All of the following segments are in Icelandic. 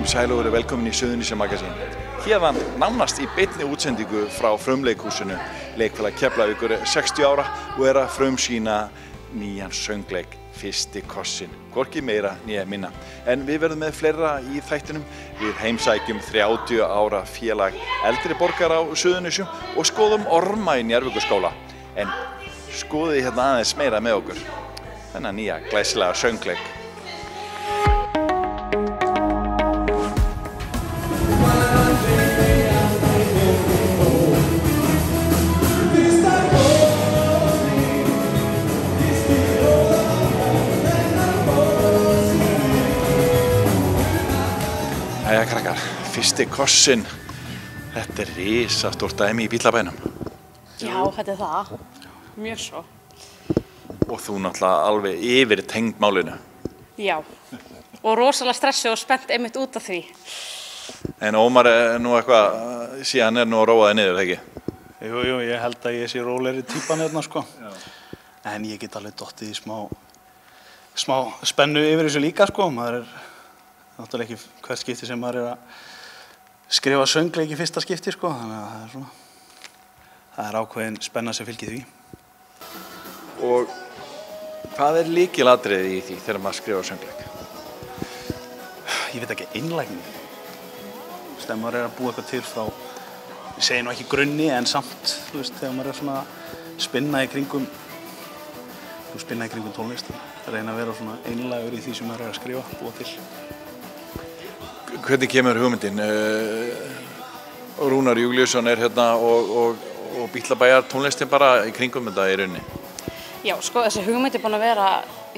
sæl og verið velkomin í Suðurnesja Magasín. Hérðan nánast í beinni útsendingu frá frumleikhúsinu. Leikfélag Keflavíkur er 60 ára og er að frumsýna nýjan söngleik Fyrsti kossinn. Hvorki meira né minna. En við verðum með fleira í þættinum. Við heimsækjum 30 ára félag eldri borgara á Suðurnesjum og skoðum orma í Njarðvíkurskóla. En skoðið hérna aðeins meira með okkur. Þennan nýja glæsilega söngleik. Jæja krakkar, Fyrsti kossinn. Þetta er risastórt dæmi í Bíllabænum. Já, þetta er það. Mjög svo. Og þú náttúrulega alveg yfir tengd málinu. Já, og rosalega stressuð og spennt einmitt út af því. En Ómar er nú eitthvað, síðan er nú að róa þig niður, ekki? Jú, ég held að ég sé rólegri típan hérna, sko. Já. En ég get alveg dottið í smá spennu yfir þessu líka, sko. Maður er náttúrulega ekki hvert skipti sem maður er að skrifa söngleik í fyrsta skipti, sko. Þannig að það er ákveðin spenna sem fylgir því. Og hvað er lykilatriðið í því þegar maður skrifar söngleik? Ég veit ekki, einlægni. Þegar maður er að búa eitthvað til frá, ég segi nú ekki grunni, en samt, þú veist, þegar maður er svona spinna í kringum tónlist, reyna að vera svona einlægur í því sem maður er að skrifa, búa til. Hvernig kemur hugmyndin? Rúnar Júlíusson er hérna og Bíllabæjar tónlistin bara í kringum þetta í rauninni? Já, sko, þessi hugmynd er búin að vera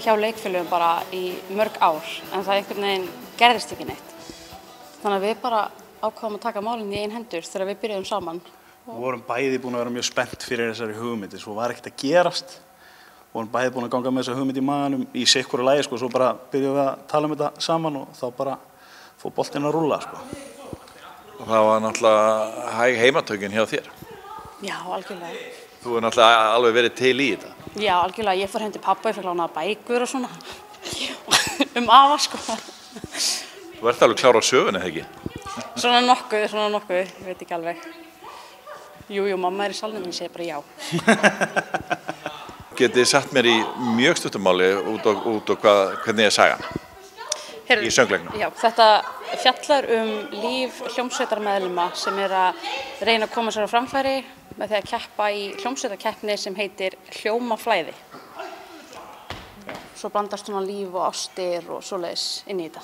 hjá leikfélögum bara í mörg ár, en það einhvern veginn gerðist ekki neitt. Þannig að við bara ákváðum að taka málinn í ein hendur þegar við byrjuðum saman. Við vorum bæði búin að vera mjög spennt fyrir þessari hugmyndi, svo var ekkert að gerast. Við vorum bæði búin að ganga með þessa hugmynd í maganum í sikkoru lagi, sko, svo bara byrjuðum við að tala um þetta saman og þá bara fór boltinn að rúlla, sko. Og það var náttúrulega hæg heimatökin hjá þér. Já, algjörlega. Þú er náttúrulega alveg verið til í þetta. Já, algjörlega. Ég fór heim til pabba, ég fekk lánaða bækur og svona. Afa, sko. Þú ert alveg klár á sögunni, ekki? Svona nokkuð, ég veit ekki alveg. Jú, mamma er í salnum, ég segi bara já. Getið þið sagt mér í mjög stuttum máli út á hvernig er sagan? Í söngleiknum? Já, þetta fjallar líf hljómsveitarmeðlima sem er að reyna að koma sér á framfæri með því að keppa í hljómsveitarkeppni sem heitir Hljómaflæði. Svo blandast svona líf og ástir og svoleiðis inn í þetta.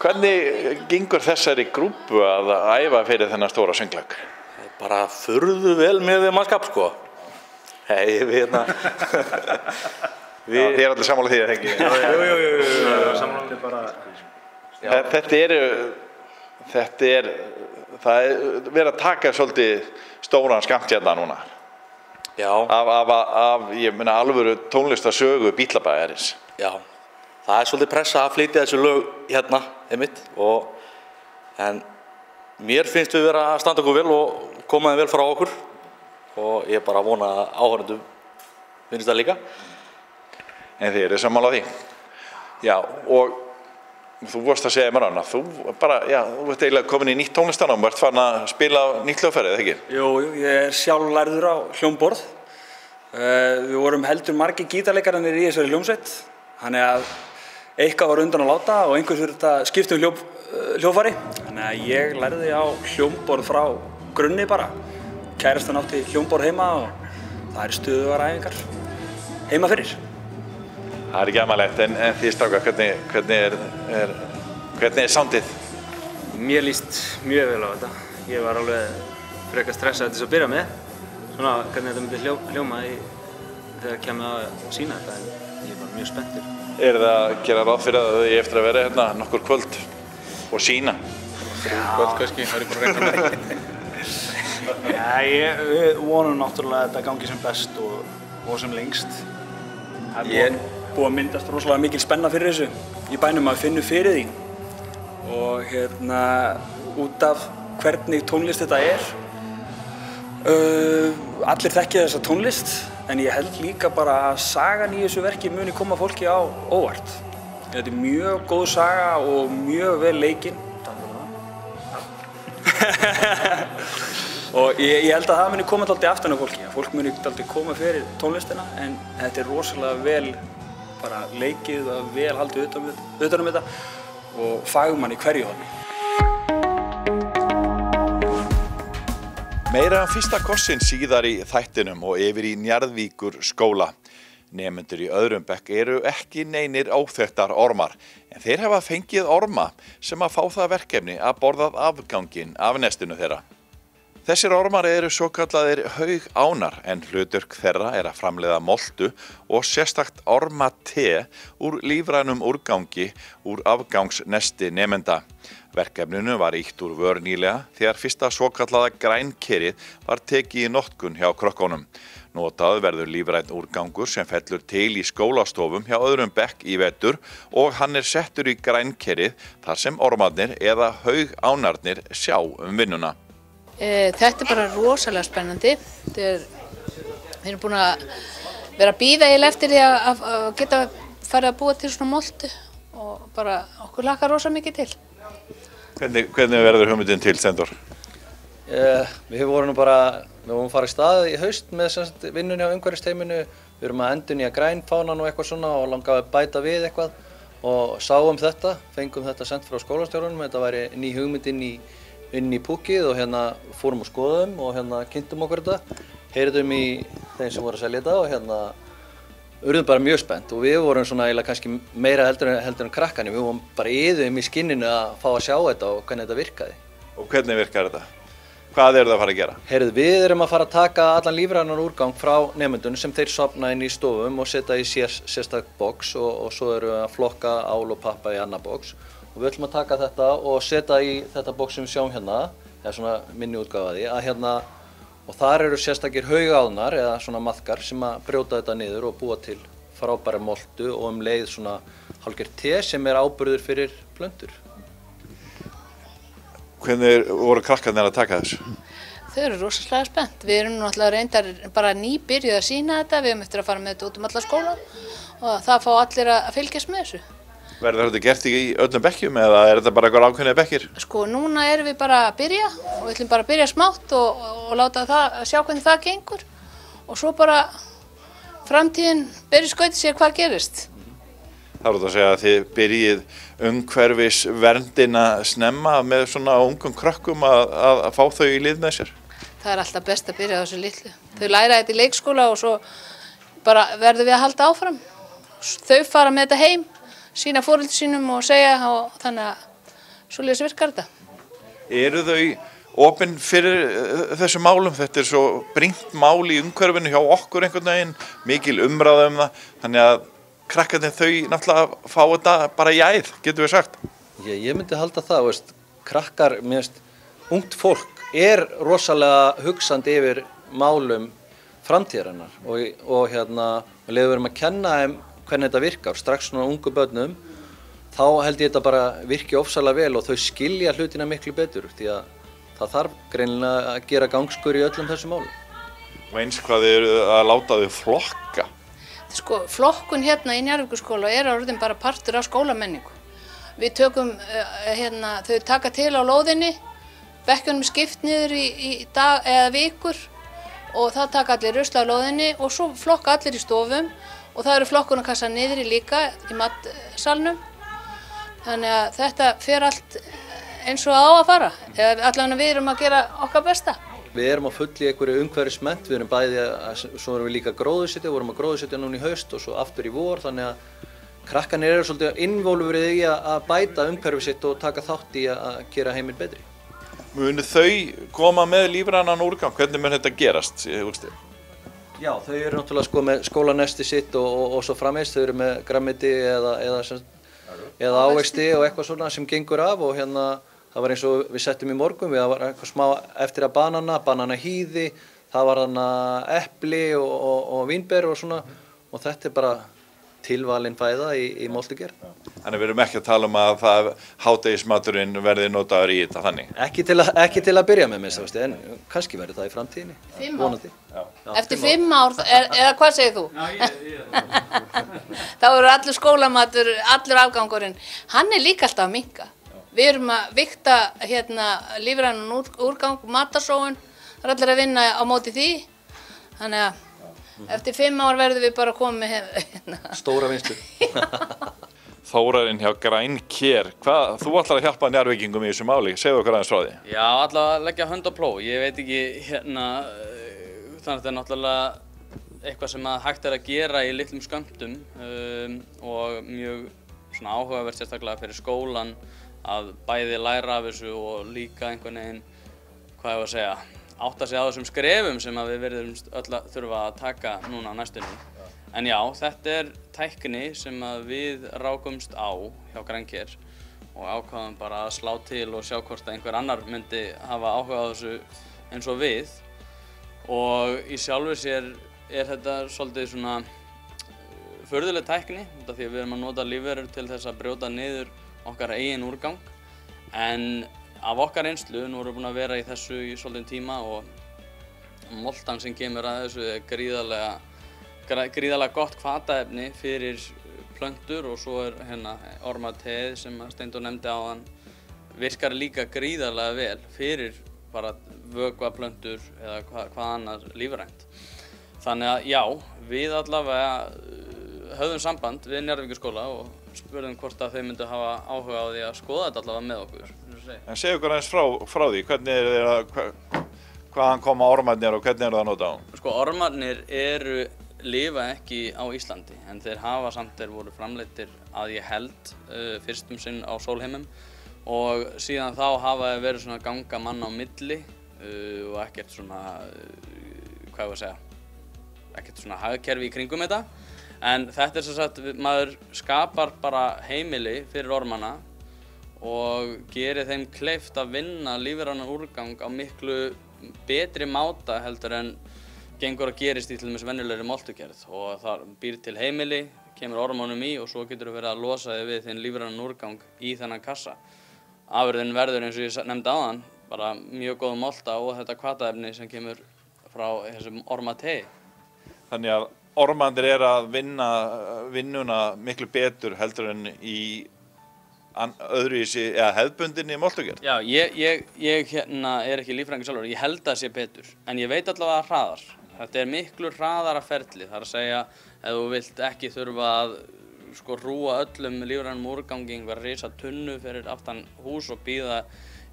Hvernig gengur þessari grúpu að æfa fyrir þennan stóra söngleik? Bara furðu vel með mannskap, sko. Við Þið er allir sammála því, ekki? Jú, sammála bara. Það er verið að taka svolítið stóran skammt hérna núna. Já. Ég meina alvöru tónlistarsögu Bíllabæjarins. Já. Það er svolítið pressa að flytja þessu lög hérna, einmitt. En mér finnst við vera að standa okkur vel og koma þeim vel frá okkur. Og ég bara vona að áhorfendum finnst það líka. En þið eru sammála því. Já, og þú vorst að segja mér hana, þú ert eiginlega komin í nýtt tónlistanám, ert farin að spila nýtt hljóðfæri, eða ekki? Jú, ég er sjálf lærður á hljómborð. Við vorum heldur margir gítarleikararnir í þessari hljómsveit, þannig að eitthvað var undan að láta og einhvers þurfti að skipta hljóðfæri. Þannig að ég lærði á hljómborð frá grunni bara. Kærastan átti hljómborð heima og það eru stöðugar æfingar heima fyrir. Það er ekki amalegt, en þið strákar, hvernig er soundið? Mér líst mjög vel á þetta. Ég var alveg frekar stressaður til þess að byrja með. Svona hvernig þetta myndi hljóma þegar kemur að sýna þetta, en ég er bara mjög spenntur. Er það að gera ráð fyrir að þið eftir að vera hérna nokkur kvöld og sýna? 3 kvöld kannski, það er bara að reyna með það. Við vonum náttúrulega að þetta gangi sem best og sem lengst. Það er búið að myndast rosalega mikil spenna fyrir þessu í bænum að finna fyrir því. Og út af hvernig tónlist þetta er. Allir þekkja þessa tónlist, en ég held líka bara að sagan í þessu verki muni koma fólki á óvart. Þetta er mjög góð saga og mjög vel leikinn. Og ég held að það muni koma alltaf aftan á fólki. Fólk muni alltaf koma fyrir tónlistina en þetta rosalega vel bara leikið og vel haldið utan þetta og fagmann í hverju horni. Meira fyrsta kossinn síðar í þættinum og yfir í Njarðvíkur skóla. Nemendur í öðrum bekk eru ekki neinir óþekktar ormar, en þeir hafa fengið orma sem að fá það verkefni að borðað afganginn af nestinu þeirra. Þessir ormar eru svokallaðir haugánar en hlutverk þeirra er að framleiða moltu og sérstakt ormate úr lífrænum úrgangi úr afgangsnesti nemenda. Verkefninu var ýtt úr vör nýlega þegar fyrsta svokallaða grænkerið var tekið í notkun hjá krökkunum. Notað verður lífrænn úrgangur sem fellur til í skólastofum hjá öðrum bekk í vetur og hann er settur í grænkerið þar sem ormarnir eða haugánarnir sjá vinnuna. Þetta er bara rosalega spennandi. Við erum búin að vera að bíða eftir því að geta farið að búa til svona moltu og bara okkur hlakar rosa mikið til. Hvernig verður hugmyndin til, Steindór? Við vorum að fara í stað í haust með vinnunni á umhverfisteyminu. Við erum að endurnýja grænfánan og eitthvað svona og langaði að bæta við eitthvað og sáum þetta, fengum þetta sent frá skólastjórunum. Þetta væri ný hugmynd inn í púkið og fórum og skoðum og kynntum okkur þetta. Heyrðum í þeim sem voru að selja þetta og urðum bara mjög spennt og við vorum svona eiginlega kannski meira heldur en krakkarnir. Við vorum bara iðum í skinninu að fá að sjá þetta og hvernig þetta virkaði. Og hvernig virkar þetta? Hvað eru það að fara að gera? Heyrðu, við erum að fara að taka allan lífrænan úrgang frá nemendunum sem þeir safna inn í stofum og setja í sérstakt box og svo erum við að flokka ál og pappa í annar box. Og við ætlum að taka þetta og setja í þetta box sem við sjáum eða svona minni útgáfa af því, og þar eru sérstakir haugánar eða svona maðkar sem að brjóta þetta niður og búa til frábæra moltu og leið svona hálfgert te sem er áburður fyrir plöntur. Hvernig voru krakkarnir að taka þessu? Þau eru rosalega spennt. Við erum náttúrulega reyndar bara nýbyrjuð að sýna þetta. Við höfum eftir að fara með þetta út alla skóla og það fá allir að fylgjast með þessu. Verður þetta gert í öllum bekkjum eða er þetta bara eitthvað ákveðnir bekkir? Sko, núna erum við bara að byrja og við ætlum bara að byrja smátt og láta sjá hvernig það gengur og svo bara framtíðin byrja skautið sér hvað gerist. Það voru að segja að þið byrjið umhverfisverndina snemma með svona ungum krökkum að fá þau í lið með sér. Það er alltaf best að byrja á þessu litlu. Þau læra þetta í leikskóla og svo bara verðum við að halda áfram. Þau fara með þetta heim, sýna foreldrum sínum og segja og þannig að svoleiðis virkar þetta. Eru þau opin fyrir þessu málum? Þetta er svo brýnt mál í umhverfinu hjá okkur einhvern veginn, mikil umræða það, þannig að krakkarnir þau náttúrulega fá þetta bara í æð, getum við sagt. Ég myndi halda það, krakkar, ungt fólk er rosalega hugsandi yfir málum framtíðarinnar og leið við erum að kenna þeim hvernig þetta virkar, strax svona ungu börnum, þá held ég þetta bara virki ofsalega vel og þau skilja hlutina miklu betur því að það þarf greinilega að gera gangskur í öllum þessum málum. Og eins hvað þið eru að láta þau flokka? Sko, flokkun í Njarðvíkurskóla er orðin bara partur af skólamenningu. Við tökum, þau taka til á lóðinni, bekkjunum skipt niður í dag eða vikur og það taka allir rusla á lóðinni og svo flokka allir í stofum og það eru flokkunarkassa niðri líka í matsalnum. Þannig að þetta fer allt eins og á að fara, allavega við erum að gera okkar besta. Við erum að fulli einhverju umhverfismennt, við erum svo erum við líka gróðursetja, við vorum að gróðursetja núna í haust og svo aftur í vor, þannig að krakkarnir eru svolítið involverið í að bæta umhverfið sitt og taka þátt í að gera heiminn betri. Munu þau koma með lífrænan úrgang, hvernig mun þetta gerast? Já, þau eru náttúrulega með skólanesti sitt og svo framvegis, þau eru með grænmeti eða ávexti og eitthvað svona sem gengur af og það var eins og við settum í morgun, við var eitthvað smá eftir að bananahýði, það var epli og vínber og svona og þetta er bara tilvalin fæða í moltugerð. Þannig við erum ekki að tala að það hádegismaturinn verði notaður í þetta þannig. Ekki til að byrja með minnst, en kannski verður það í framtíðinni. 5 ár. Vonandi. Eftir 5 ár, eða hvað segir þú? Þá eru allur skólamatur, allur afgangurinn, hann líka alltaf að minnka. Við erum að vigta lífrænan úrgang, matarsóun, það allir að vinna á móti því. Þannig að eftir 5 ár verðum við bara komið með stóra vinnslu. Þórarinn hjá Grænker, þú ætlar að hjálpa Njarðvíkingum í þessu máli, segðu okkur aðeins frá því. Já, ætla að leggja hönd á plóg, ég veit ekki þannig að þetta náttúrulega eitthvað sem hægt að gera í litlum skömmtum og mjög svona áhugavert sérstaklega fyrir skólan að bæði læra af þessu og líka einhvern veginn, hvað ég að segja, átta sig á þessum skrefum sem við verðum öll að þurfa að taka núna á næstunni. En já, þetta tækni sem við rákumst á hjá Grænker og ákváðum bara að slá til og sjá hvort að einhver annar myndi hafa áhuga á þessu eins og við. Og í sjálfu sér þetta svolítið svona furðuleg tækni, því að við erum að nota lífverur til þess að brjóta niður okkar eigin úrgang. En af okkar reynslu, nú erum við búin að vera í þessu í svolítinn tíma og moltan sem kemur að þessu gríðarlega gott hvataefni fyrir plöntur og svo ormateið sem Steindór nefndi áðan virkar líka gríðarlega vel fyrir bara vökvaplöntur eða hvað annað lífrænt. Þannig að já, við allavega höfðum samband við Njarðvíkurskóla og spurðum hvort að þau myndu hafa áhuga á því að skoða þetta allavega með okkur. En segðu okkur aðeins frá því, hvaðan koma ormarnir og hvernig það að nota á? Sko, ormarnir lifa ekki á Íslandi, en þeir voru framleiddir að ég held fyrstum sinn á Sólheimum og síðan þá hafa þeir verið svona ganga mann á milli og ekkert svona, hvað ég að segja, ekkert svona hagkerfi í kringum þetta. En þetta sem sagt, maður skapar bara heimili fyrir ormana og gerir þeim kleift að vinna lífrænan úrgang á miklu betri máta heldur en gengur að gerist í til dæmis venjulegri moltugerð og það býr til heimili, kemur ormónum í og svo getur þú verið að losa þig við þinn lífrænan úrgang í þennan kassa. Afurðin verður eins og ég nefndi áðan, bara mjög góð molta og þetta hvataefni sem kemur frá þessum ormatei. Þannig að ormarnir að vinna vinnuna miklu betur heldur en í öðruvísi eða hefðbundinni moltugerð? Já, ég ekki líffræðingur sjálfur, ég held að það sé betur, en ég veit allavega hraðar. Þetta miklu hraðara ferli, það að segja ef þú vilt ekki þurfa að rúa öllum lífrænum úrgangi einhver risa tunnu fyrir aftan hús og bíða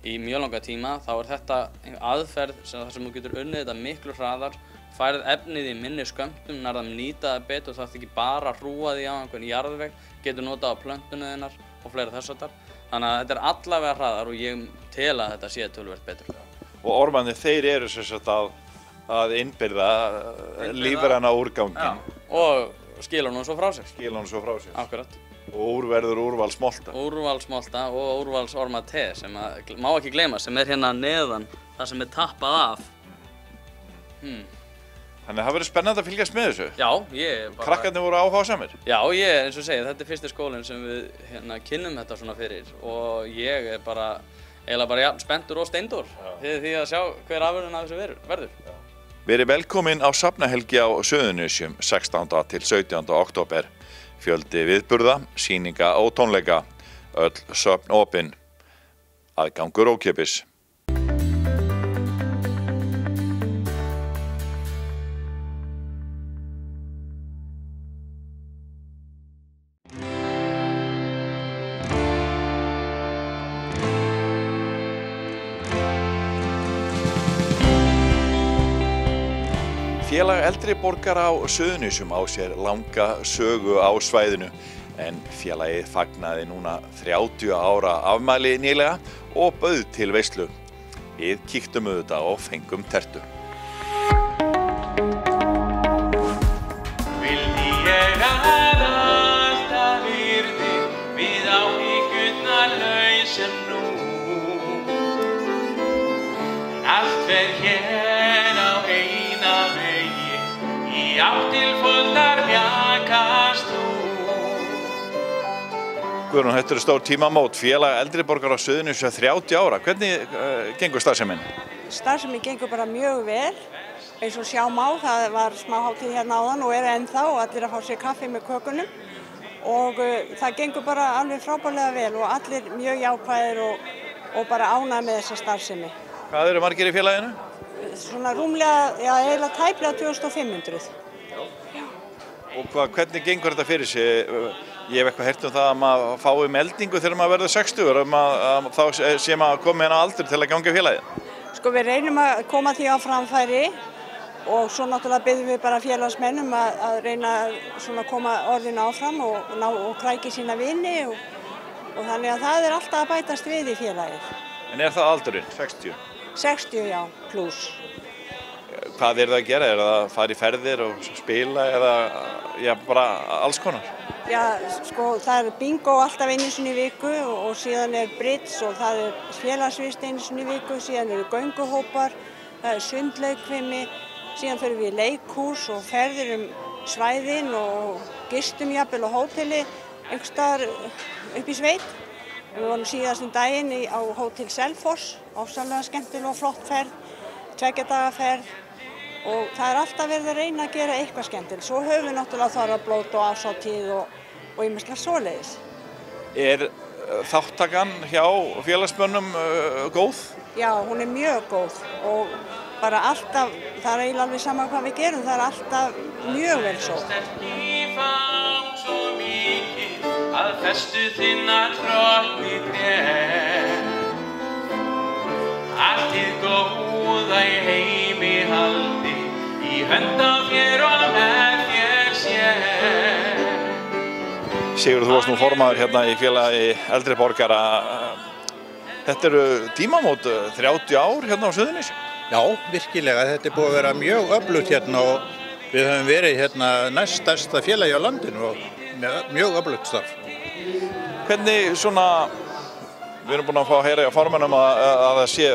í mjög langa tíma, þá þetta aðferð þar sem þú getur unnið þetta miklu hraðar, færð efnið í minni skömmtum, nærðan nýta það betur, þú þarft ekki bara að hrúa því á einhvern jarðveg, getur notað á plöntunni þinnar og fleira þess háttar. Þannig að þetta allavega hraðar og ég tel að þetta sé töluvert betur. Og ormarnir, þeir eru sem sagt að innbyrða lífræna úrganginn. Já, og skila honum svo frá sér. Akkurat. Og úrverður úrvalsmolta. Úrvalsmolta og úrvalsormate sem má ekki gleyma, sem hérna neðan, það sem tappað af. Þannig að það verður spennandi að fylgjast með þessu. Já, Krakkarnir voru áhugasamir. Já, eins og segi, þetta fyrsti skólinn sem við kynnum þetta svona fyrir og ég eiginlega bara spenntur og Steindór því að sjá hver afurðin af þessu verður. Verið velkomin á safnahelgi á Suðurnesjum 16. til 17. október. Fjöldi viðburða, sýninga og tónleika. Öll söfn opin. Aðgangur ókeypis. Félag eldri borgara á Suðurnesjum á sér langa sögu á svæðinu en félagið fagnaði núna 30 ára afmæli nýlega og bauð til veislu. Við kíktum auðvitað og fengum tertu. Vildi ég að alltaf yrði við áhyggjurnar lausar nú. Allt fer hér á eina vegi, í átt til foldar mjakast þú. Guðrún, þetta eru stór tímamót, félag eldri borgara á Suðurnesjum 30 ára. Hvernig gengur starfsemin? Starfsemin gengur bara mjög vel. Eins og sjá má, það var smá hátíð hérna áðan og ennþá og allir að fá sér kaffi með kökunum. Og það gengur bara alveg frábærlega vel og allir mjög jákvæðir og bara ánægðir með þessa starfsemi. Hvað eru margir í félaginu? Svona rúmlega, eiginlega tæplega 2500. Og hvernig gengur þetta fyrir sig? Ég hef eitthvað heyrt það að maður fái meldingu þegar maður verður 60, að þá sé maður komið hérna á aldur til að ganga félagið. Sko við reynum að koma því á framfæri og svo náttúrulega biðjum við bara félagsmennum að reyna að koma orðinu áfram og kræki sína vini og þannig að það alltaf að bætast við í félagið. En það aldurinn, 60? 60, já, pluss. Hvað það að gera? Það að fara í ferðir og spila eða bara alls konar? Já, sko það bingo alltaf einu sinni í viku og síðan bridge og það félagsvist einu sinni í viku, síðan gönguhópar, það sundlaugkvimi, síðan förum við í leikhús og ferðir svæðin og gistum jafnvel á hóteli einhvers staðar upp í sveit. Við vorum síðast daginn á Hótel Selfoss, ofsalega skemmtileg og flott ferð, 2 daga ferð. Og það alltaf verið að reyna að gera eitthvað skemmtilegt. Svo höfum við náttúrulega þorrablót og árshátíð og ýmislegt svoleiðis. Þáttakan hjá félagsmönnum góð? Já, hún mjög góð og bara alltaf, það eiginlega alveg sama hvað við gerum, það alltaf mjög vel svo. Svo mikið að festu þinna drottni ber. Allt hið góða í heimi haldi, í hönd á þér og með þér sé. Sigurður, þú varst nú formaður hérna í félagi eldri borgara. Þetta eru tímamót, 30 ár hérna á Suðurnesjum? Já, virkilega. Þetta búið að vera mjög öflugt hérna og við höfum verið hérna næststærsta félagi á landinu og með mjög öflugt starf. Hvernig við erum búin að fá að heyra á formannum að það sé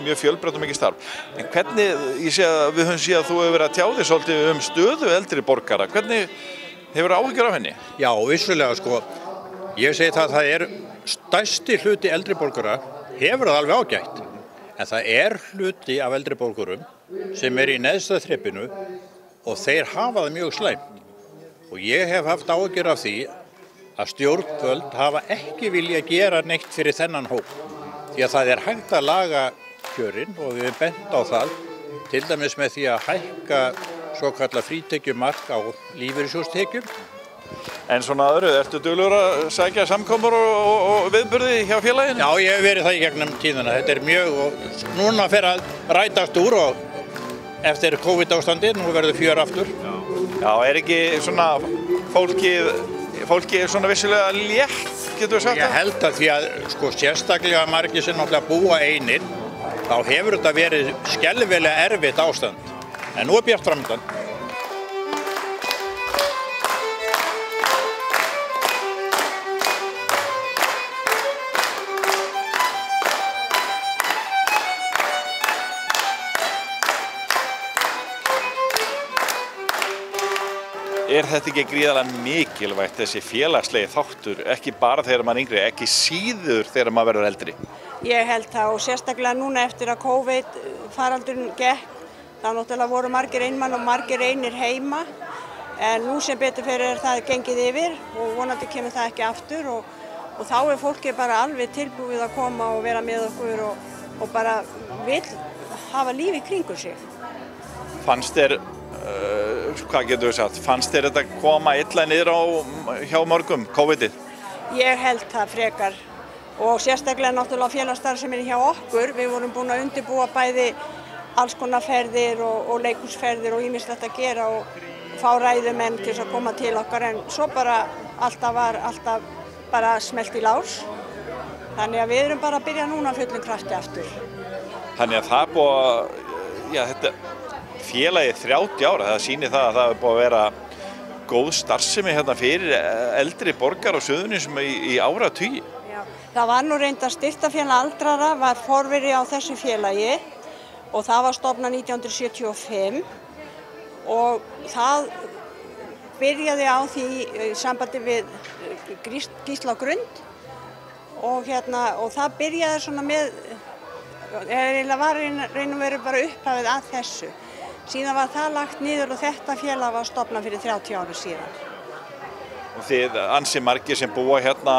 mjög fjölbreytt og mikið starf. En hvernig, við höfum séð að þú hefur verið að tjá þig svolítið stöðu eldri borgara. Hvernig hefur áhyggjur af henni? Já, vissulega sko. Ég segi það stærsti hluti eldri borgara hefur það alveg ágætt. En það hluti af eldri borgurum sem í neðsta þrepinu og þeir hafa það mjög slæmt. Og ég hef haft áhyggjur af því að stjórnvöld hafa ekki viljað gera neitt fyrir þennan hóp. Því að það hægt að laga kjörin og við bent á það, til dæmis með því að hækka svokallað frítekjumark á lífeyrissjóðstekjum. En öðru, ertu duglegur að sækja samkomur og viðburði hjá félaginu? Já, ég hef verið það í gegnum tíðina. Þetta mjög, og núna fer að rætast úr og eftir COVID-ástandið, nú verður fjör aftur. Já, ekki fólki vissilega létt, getur við sagt það? Ég held að því að sérstaklega margir sem náttúrulega búa einir, þá hefur þetta verið skelfilega erfitt ástand. En nú bjart framöndan. Þetta ekki gríðarlega mikilvægt þessi félagslegi þáttur, ekki bara þegar maður yngri, ekki síður þegar maður verður eldri? Ég held það og sérstaklega núna eftir að COVID-faraldurinn gekk, þá náttúrulega voru margir einmann og margir einir heima, en nú sem betur fyrir það gengið yfir og vonandi kemur það ekki aftur og þá fólkið bara alveg tilbúið að koma og vera með okkur og bara vill hafa líf í kringum sig. Fannst þér hvað getur við sagt, fannst þér þetta koma illa niður hjá mörgum, COVID-ið? Ég held það frekar og sérstaklega náttúrulega félagsstarfsemin hjá okkur. Við vorum búin að undirbúa bæði alls konar ferðir og leikhúsferðir og ýmislegt að gera og fá ræðumenn til að koma til okkar en svo bara alltaf bara smellt í lás. Þannig að við erum bara að byrja núna fullum krafti aftur. Þannig að það búið að, þetta félagið 30 ára, það sýnir það að það er búið að vera góð starfsemi hérna fyrir eldri borgar á Suðurnesjum í áratugi. Já, það var nú reyndar styrktarfélag aldrara, var forveri á þessu félagi og það var stofnað 1975 og það byrjaði á því í sambandi við Gísla Grund og það byrjaði svona með, eiginlega var raun og veru bara upphafið að þessu. Síðan var það lagt niður og þetta félag var stofnað fyrir 30 árum síðan. Og þið ansi margir sem búa hérna,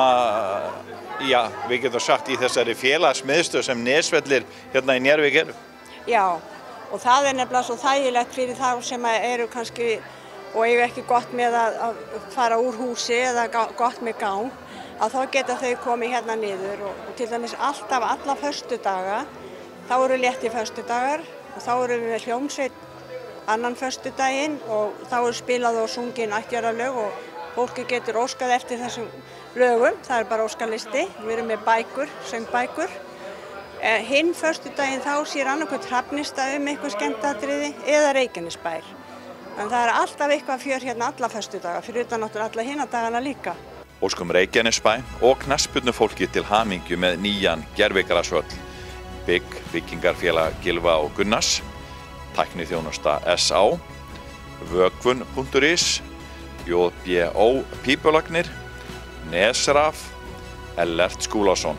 já, við getum sagt í þessari félagsmiðstöð sem Nesvellir hérna í Njarðvík eru. Já, og það nefnilega svo þægilegt fyrir þá sem eru kannski og eiga ekki gott með að fara úr húsi eða gott með gang, að þá geta þau komið hérna niður og til dæmis alltaf alla föstudaga, þá eru létti föstudagar og þá eru við með hljómsveit annan föstudaginn og þá eru spilað og sungin ættjarðarlög og fólki getur óskað eftir þessum lögum, það bara óskalisti, við erum með bækur, söngbækur. Hinn föstudaginn þá sér annarkvort Hrafnista eitthvað skemmtiatriði eða Reykjanesbær. En það alltaf eitthvað fjör hérna alla föstudaga, fyrir utan náttúrulega alla hina dagana líka. Óskum Reykjanesbæ og knattspyrnufólki til hamingju með nýjan gervigrasvöll. Byggingarfélag Gylfa og Gunnars, tækniþjónusta SA, vökvun.is, JBO Pípulagnir, Nesraf, Ellert Skúlason.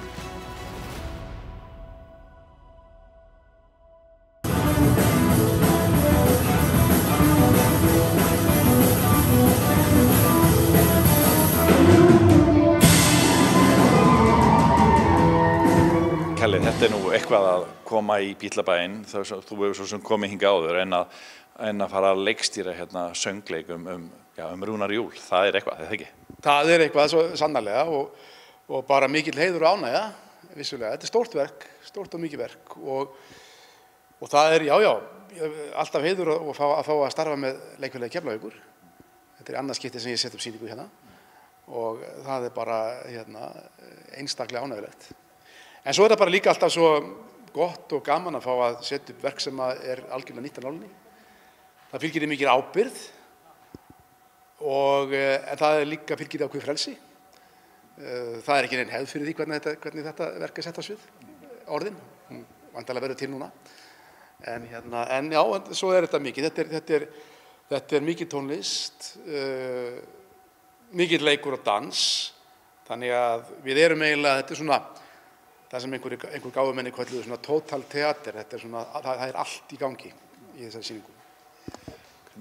Kelly, þetta nú eitthvað að koma í Bíllabæinn, þú hefur svo sem komið hingað áður, en að fara að leikstýra hérna söngleik Rúnar Júl, það eitthvað, þetta ekki? Það eitthvað svo sannarlega og bara mikill heiður og ánægja, vissulega. Þetta stórt verk, stórt og mikið verk og það já, alltaf heiður að fá að starfa með Leikfélagi Keflavíkur. Þetta annað skipti sem ég set upp sýningu hérna og það bara einstaklega ánægjulegt. En svo það bara líka alltaf svo gott og gaman að fá að setja upp verk sem algjörlega nýtt af nálinni. Það fylgir því mikil ábyrgð en það líka fylgir því ákveðið frelsi. Það ekki nein hefð fyrir því hvernig þetta verk sett á svið, orðin. Hún vantarlega verður til núna. En já, svo þetta mikið. Þetta mikið tónlist, mikið leikur og dans. Þannig að við erum eiginlega, þetta svona það sem einhver gáfumenni kölluðu svona total teater, það allt í gangi í þessari sýningu.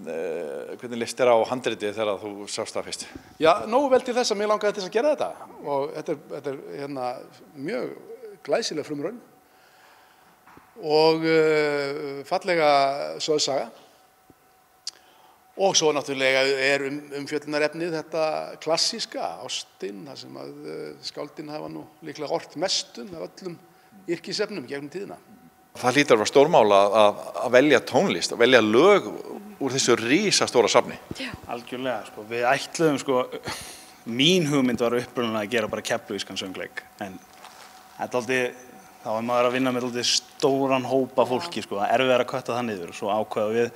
Hvernig list þér á handritið þegar þú sást það fyrst? Já, nógu vel til þess að mig langaði til að gera þetta og þetta mjög glæsileg frumraun og fallega sögsaga og svo náttúrulega umfjöllunarefnið þetta klassíska, ástin, það sem að skáldin hafa nú líklega ort mestum af öllum yrkisefnum gegnum tíðina. Það hlýtur að vera stórmál að velja tónlist, að velja lög úr þessu risastóra safni. Já. Algjörlega, við ætluðum, mín hugmynd var upprunalega að gera bara keflavískan söngleik, en þá maður að vinna með stóran hópa fólki, það erfiðara að kötta það niður og svo ákveða við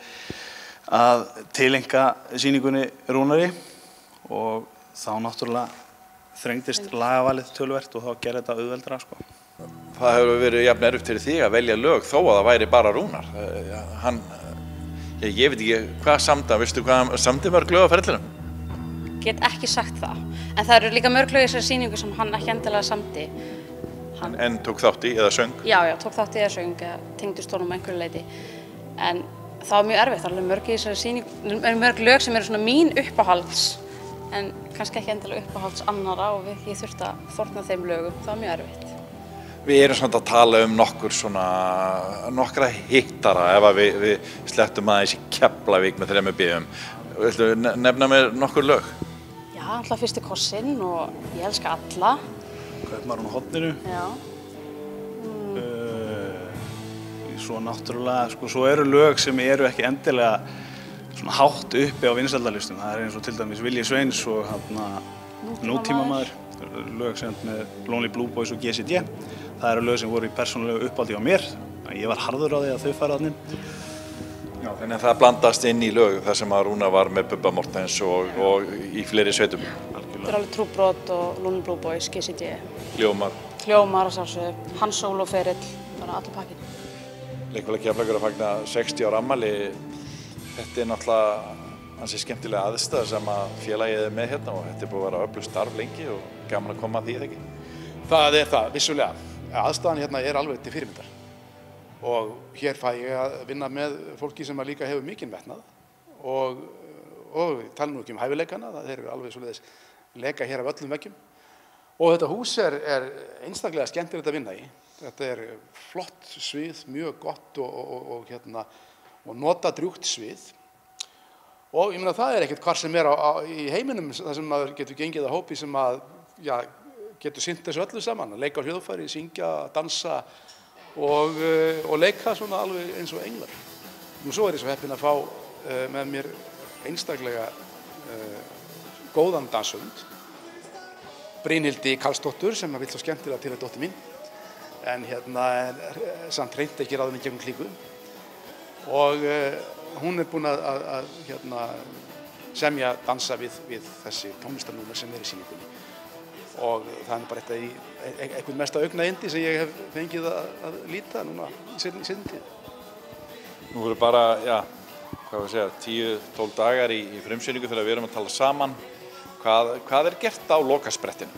að tileinka sýningunni Rúnari og þá náttúrulega þrengdist lagavalið töluvert og þá gerði þetta auðveldara. Það hefur verið jafn erfitt fyrir þig að velja lög þó að það væri bara Rúnar. Ég veit ekki hvað samdi, veistu hvað samdi mörg lög á ferlinum? Get ekki sagt það, en það eru líka mörg lög í þessari sýningu sem hann ekki endilega samdi. En tók þátt í eða söng? Já, tók þátt í eða söng, tengdist honum einhverju leyti. En það var mjög erfitt, alveg mörg í þessari sýningu, mörg lög sem eru svona mín uppáhalds, en kannski ekki endilega uppáhalds annara og ég þurfti að fórna þeim lögum, það var mjög erfitt. Við erum svona að tala nokkra hittara ef við slettum aðeins í Keflavík með 3 bíum. Viltu nefna mér nokkur lög? Já, alltaf Fyrsti kossinn og Ég elska alla. Kaupmaðurinn á horninu. Já. Svo náttúrulega, svo eru lög sem eru ekki endilega svona hátt uppi á vinsældalistum. Það eins og til dæmis Vilji Sveins og Nútímamaður, lög sem með Lonely Blue Boys og GCD. Það eru lög sem voru í persónulegu uppáldi á mér. Ég var harður á því að þau fara þarna inn. Já, þannig að það blandast inn í lög þar sem að Rúnar var með Bubba Mortens og í fleiri sveitum. Þetta alveg Trúbrot og Lonely Blue Boys, GCD. Hljómar að sjálfsögðu, Hans Solo ferill, bara allir pakkin. Leikfélagi Keflavíkur að fagna 60 ára afmæli. Þetta náttúrulega ansi skemmtilega aðstæður sem að félagið er með hérna og þetta búið að vera öflugt starf lengi og gaman að koma að því, eða ekki? Það það, vissulega. Aðstæðan hérna alveg til fyrirmyndar. Og hér fæ ég að vinna með fólki sem líka hefur mikinn metnað og tala nú ekki hæfileikana, þeir eru alveg svoleiðis leka hér af öllum veggjum. Og þetta hús er einstaklega skemmtilegt að vinna í. Þetta flott svið, mjög gott og nota drjúgt svið. Og ég meina það ekkert hvar sem í heiminum þar sem maður getur gengið að hópi sem að, getur sinnt þessu öllu saman, að leika á hljóðfæri, syngja, dansa og leika svona alveg eins og englar. Nú svo ég svo heppinn að fá með mér einstaklega góðan danshöfund, Brynhildi Karlsdóttur, sem vill svo skemmtilega til að dóttir mín, en samt reyndi ekki ráðum í gegnum klíku. Og hún búin að semja dansa við þessi tónlistarnúmer sem í sýningunni. Og það bara eitthvað mesta augnayndi sem ég hef fengið að líta núna í seinni tíð. Nú verður bara, 10-12 dagar í frumsýningu þegar við erum að tala saman. Hvað gert á lokasprettinum?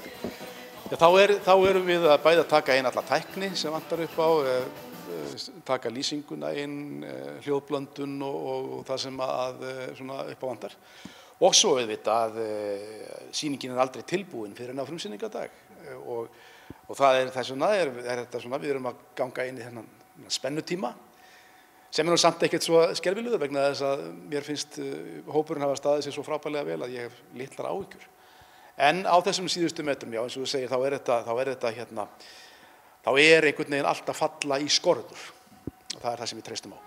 Þá erum við að bæði að taka inn alla tækni sem vantar upp á, taka lýsinguna inn, hljóðblöndun og það sem svona upp á vantar. Og svo auðvitað að sýningin aldrei tilbúin fyrir á frumsýningadag. Og það þess vegna þetta svona, við erum að ganga inn í þennan spennutíma, sem nú samt ekkert svo skelfilegur vegna þess að mér finnst hópurinn hafa staðið sig svo frábærlega vel að ég hef litlar áhyggjur. En á þessum síðustu metrum, eins og þú segir, þá einhvern veginn allt að falla í skorður. Og það það sem við treystum á.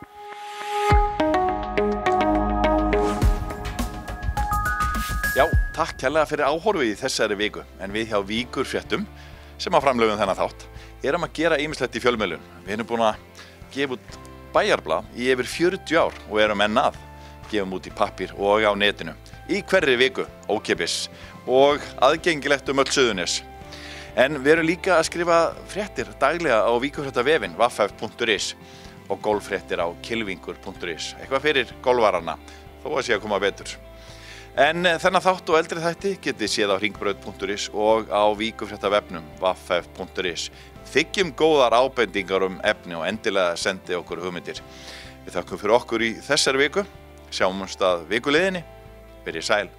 Já, takk kærlega fyrir áhorfið í þessari viku, en við hjá Víkurfréttum, sem að framlögum þennan þátt, erum að gera ýmislegt í fjölmiðlun. Við erum búin að gefa út bæjarblað í yfir 40 ár og erum enn að gefum út í pappír og á netinu í hverri viku, ókeypis og aðgengilegt öll Suðurnes. En við erum líka að skrifa fréttir daglega á Víkurfréttavefinn vaff.is og golffréttir á kylfingur.is, eitthvað fyrir golfarana, þó að sé að koma betur. En þennan þátt og eldri þætti getið séð á hringbraut.is og á Víkurfréttavefnum vaff.is. Þiggjum góðar ábendingar efni og endilega sendi okkur hugmyndir. Við þakkum fyrir okkur í þessari viku, sjáumst að vikuleiðinni, verið sæl.